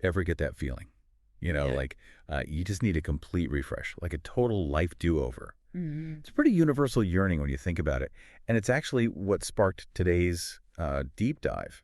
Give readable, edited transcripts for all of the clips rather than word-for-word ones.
Ever get that feeling? You know, Yeah. like you just need a complete refresh, like a total life do-over. Hmm. It's a pretty universal yearning when you think about it. And it's actually what sparked today's deep dive.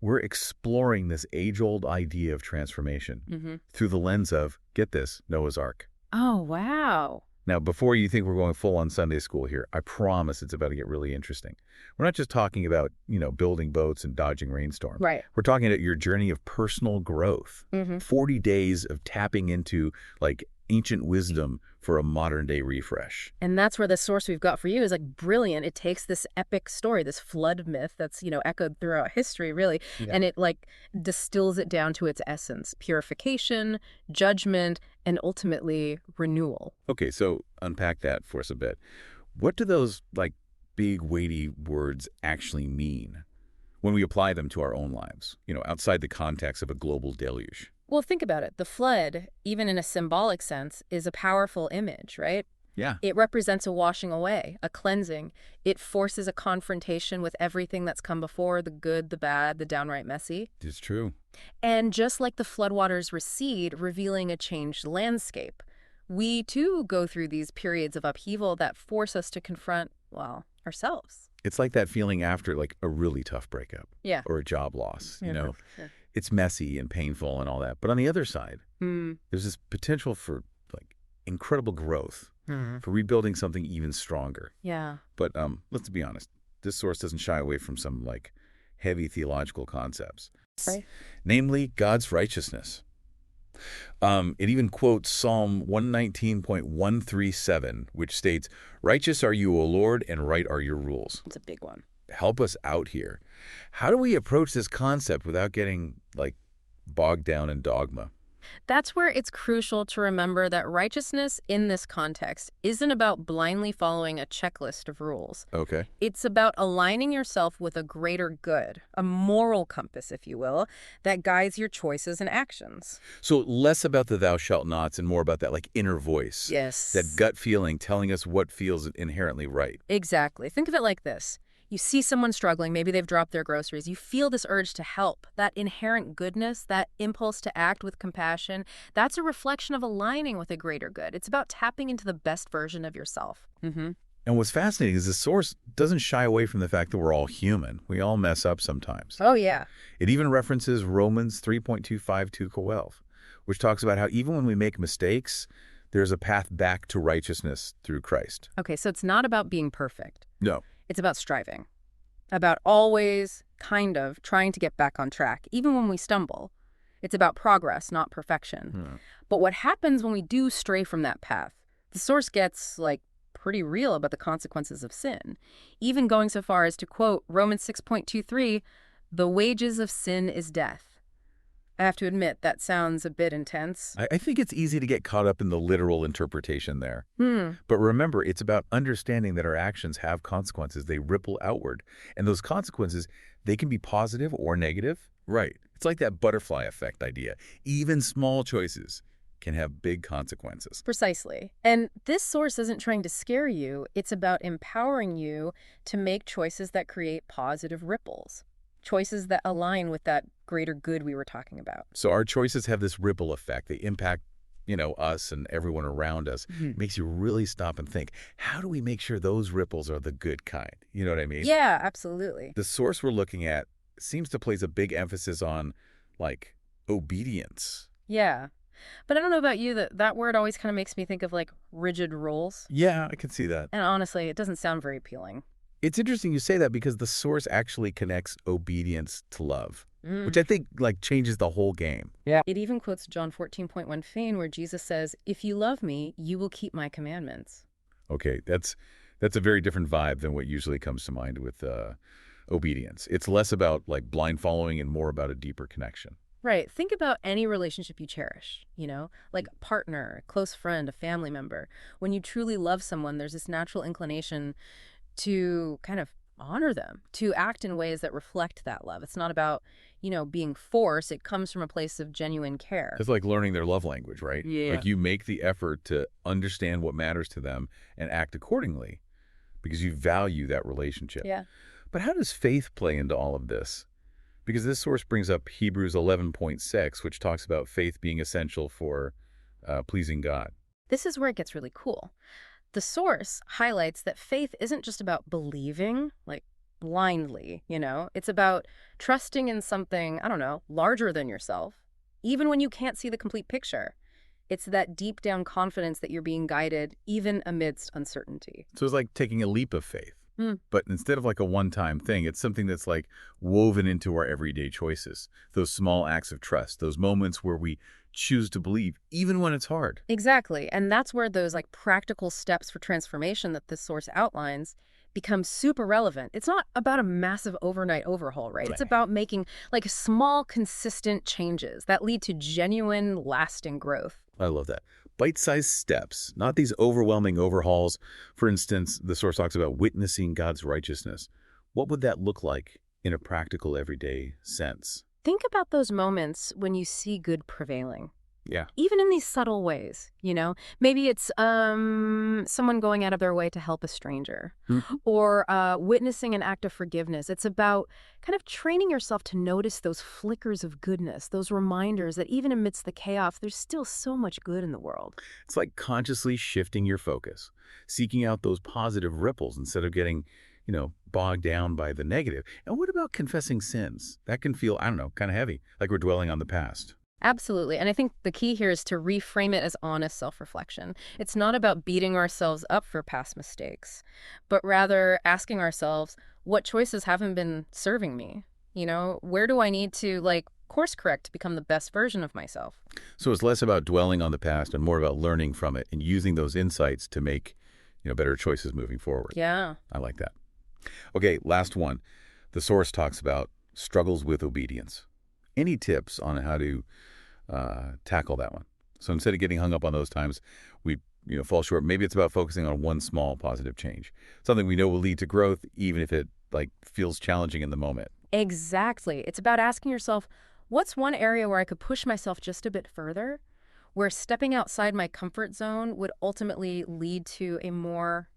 We're exploring this age-old idea of transformation Hmm. through the lens of, get this, Noah's Ark. Oh, wow. Now, before you think we're going full on Sunday school here, I promise it's about to get really interesting. We're not just talking about, building boats and dodging rainstorms. Right. We're talking about your journey of personal growth. Hmm. 40 days of tapping into like ancient wisdom for a modern day refresh. And that's where the source we've got for you is like brilliant. It takes this epic story, this flood myth that's, echoed throughout history, really, Yeah. and it like distills it down to its essence: purification, judgment, and ultimately renewal. Okay, so unpack that for us a bit. What do those like big weighty words actually mean when we apply them to our own lives, outside the context of a global deluge? Well, think about it. The flood, even in a symbolic sense, is a powerful image, right? Yeah, It represents a washing away, a cleansing. It forces a confrontation with everything that's come before, the good, the bad, the downright messy. it's true. And just like the floodwaters recede, revealing a changed landscape, we too go through these periods of upheaval that force us to confront, well, ourselves. It's like that feeling after like a really tough breakup Yeah. or a job loss, Yeah. It's messy and painful and all that. But on the other side, Hmm. there's this potential for like incredible growth, for rebuilding something even stronger. Yeah. But let's be honest, this source doesn't shy away from some like heavy theological concepts, Right. namely God's righteousness. It even quotes Psalm 119.137, which states, "Righteous are you, O Lord, and right are your rules." It's a big one. Help us out here. How do we approach this concept without getting like bogged down in dogma? That's where it's crucial to remember that righteousness in this context isn't about blindly following a checklist of rules. Okay. It's about aligning yourself with a greater good, a moral compass, if you will, that guides your choices and actions. So less about the thou shalt nots and more about that like inner voice, that Yes. gut feeling telling us what feels inherently right. Exactly. Think of it like this. You see someone struggling, maybe they've dropped their groceries. You feel this urge to help, that inherent goodness, that impulse to act with compassion. That's a reflection of aligning with a greater good. It's about tapping into the best version of yourself. Mm-hmm. And what's fascinating is the source doesn't shy away from the fact that we're all human. We all mess up sometimes. Oh, yeah. It even references Romans 3.252, which talks about how even when we make mistakes, there's a path back to righteousness through Christ. Okay, so it's not about being perfect. No. It's about striving, about always kind of trying to get back on track, even when we stumble. It's about progress, not perfection. But what happens when we do stray from that path? The source gets, pretty real about the consequences of sin, even going so far as to quote Romans 6.23, "The wages of sin is death." I have to admit, that sounds a bit intense. I think it's easy to get caught up in the literal interpretation there. Hmm. But remember, it's about understanding that our actions have consequences. They ripple outward. And those consequences, they can be positive or negative. Right. It's like that butterfly effect idea. Even small choices can have big consequences. Precisely. And this source isn't trying to scare you. It's about empowering you to make choices that create positive ripples, choices that align with that greater good we were talking about. So our choices have this ripple effect. They impact, us and everyone around us. Mhm. It makes you really stop and think, how do we make sure those ripples are the good kind? You know what I mean? Yeah, absolutely. The source we're looking at seems to place a big emphasis on, obedience. Yeah. But I don't know about you, that word always kind of makes me think of rigid rules. Yeah, I can see that. And honestly, it doesn't sound very appealing. It's interesting you say that because the source actually connects obedience to love, Mm. which I think changes the whole game. Yeah. It even quotes John 14.1 where Jesus says, "If you love me, you will keep my commandments." Okay, that's a very different vibe than what usually comes to mind with obedience. It's less about blind following and more about a deeper connection. Right. Think about any relationship you cherish, like a partner, a close friend, a family member. When you truly love someone, there's this natural inclination to kind of honor them, to act in ways that reflect that love. It's not about, being forced. It comes from a place of genuine care. It's like learning their love language, right? Yeah. You make the effort to understand what matters to them and act accordingly because you value that relationship. Yeah. But how does faith play into all of this? Because this source brings up Hebrews 11.6, which talks about faith being essential for pleasing God. This is where it gets really cool. The source highlights that faith isn't just about believing, like blindly, It's about trusting in something, I don't know, larger than yourself, even when you can't see the complete picture. It's that deep down confidence that you're being guided even amidst uncertainty. So it's like taking a leap of faith. Hmm. But instead of like a one-time thing, it's something that's like woven into our everyday choices. Those small acts of trust, those moments where we choose to believe, even when it's hard. Exactly. And that's where those like practical steps for transformation that this source outlines become super relevant. It's not about a massive overnight overhaul, right? It's about making like small, consistent changes that lead to genuine, lasting growth. I love that. Bite-sized steps, not these overwhelming overhauls. For instance, the source talks about witnessing God's righteousness. What would that look like in a practical, everyday sense? Think about those moments when you see good prevailing. Yeah. Even in these subtle ways, Maybe it's someone going out of their way to help a stranger or witnessing an act of forgiveness. It's about kind of training yourself to notice those flickers of goodness, those reminders that even amidst the chaos, there's still so much good in the world. It's like consciously shifting your focus, seeking out those positive ripples instead of getting, bogged down by the negative. And what about confessing sins? That can feel, I don't know, kind of heavy, like we're dwelling on the past. Absolutely. And I think the key here is to reframe it as honest self-reflection. It's not about beating ourselves up for past mistakes, but rather asking ourselves, what choices haven't been serving me? Where do I need to course correct to become the best version of myself? So it's less about dwelling on the past and more about learning from it and using those insights to make, better choices moving forward. Yeah. I like that. Okay, last one. The source talks about struggles with obedience. Any tips on how to tackle that one? So instead of getting hung up on those times we fall short, maybe it's about focusing on one small positive change, something we know will lead to growth, even if it feels challenging in the moment. Exactly. It's about asking yourself, what's one area where I could push myself just a bit further, where stepping outside my comfort zone would ultimately lead to a more,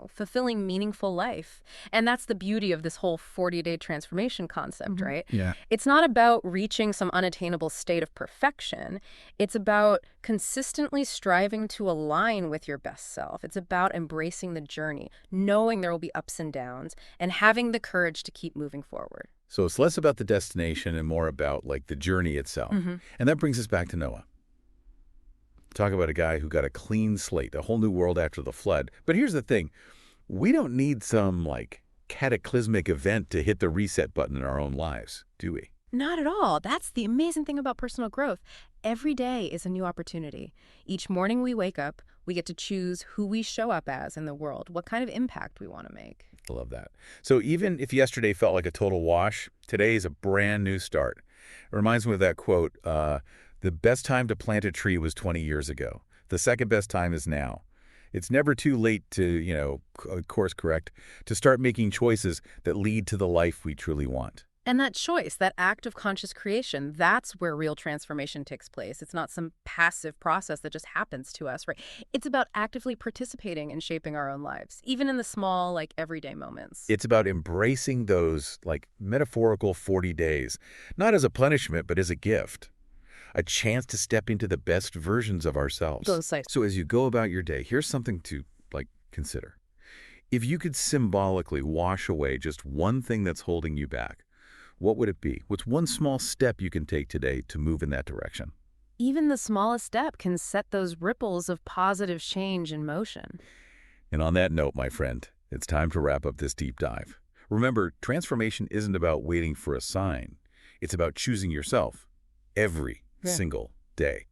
fulfilling, meaningful life. And that's the beauty of this whole 40-day transformation concept, right? Yeah. It's not about reaching some unattainable state of perfection. It's about consistently striving to align with your best self. It's about embracing the journey, knowing there will be ups and downs, and having the courage to keep moving forward. So it's less about the destination and more about the journey itself. And that brings us back to Noah. Talk about a guy who got a clean slate, a whole new world after the flood. But here's the thing. We don't need some cataclysmic event to hit the reset button in our own lives, do we? Not at all. That's the amazing thing about personal growth. Every day is a new opportunity. Each morning we wake up, we get to choose who we show up as in the world, what kind of impact we want to make. I love that. So even if yesterday felt like a total wash, today is a brand new start. It reminds me of that quote, the best time to plant a tree was 20 years ago. The second best time is now. It's never too late to, course correct, to start making choices that lead to the life we truly want. And that choice, that act of conscious creation, that's where real transformation takes place. It's not some passive process that just happens to us, right? It's about actively participating and shaping our own lives, even in the small, everyday moments. It's about embracing those, metaphorical 40 days, not as a punishment, but as a gift. A chance to step into the best versions of ourselves. So as you go about your day, here's something to consider. If you could symbolically wash away just one thing that's holding you back, what would it be? What's one small step you can take today to move in that direction? Even the smallest step can set those ripples of positive change in motion. And on that note, my friend, it's time to wrap up this deep dive. Remember, transformation isn't about waiting for a sign. It's about choosing yourself every single day.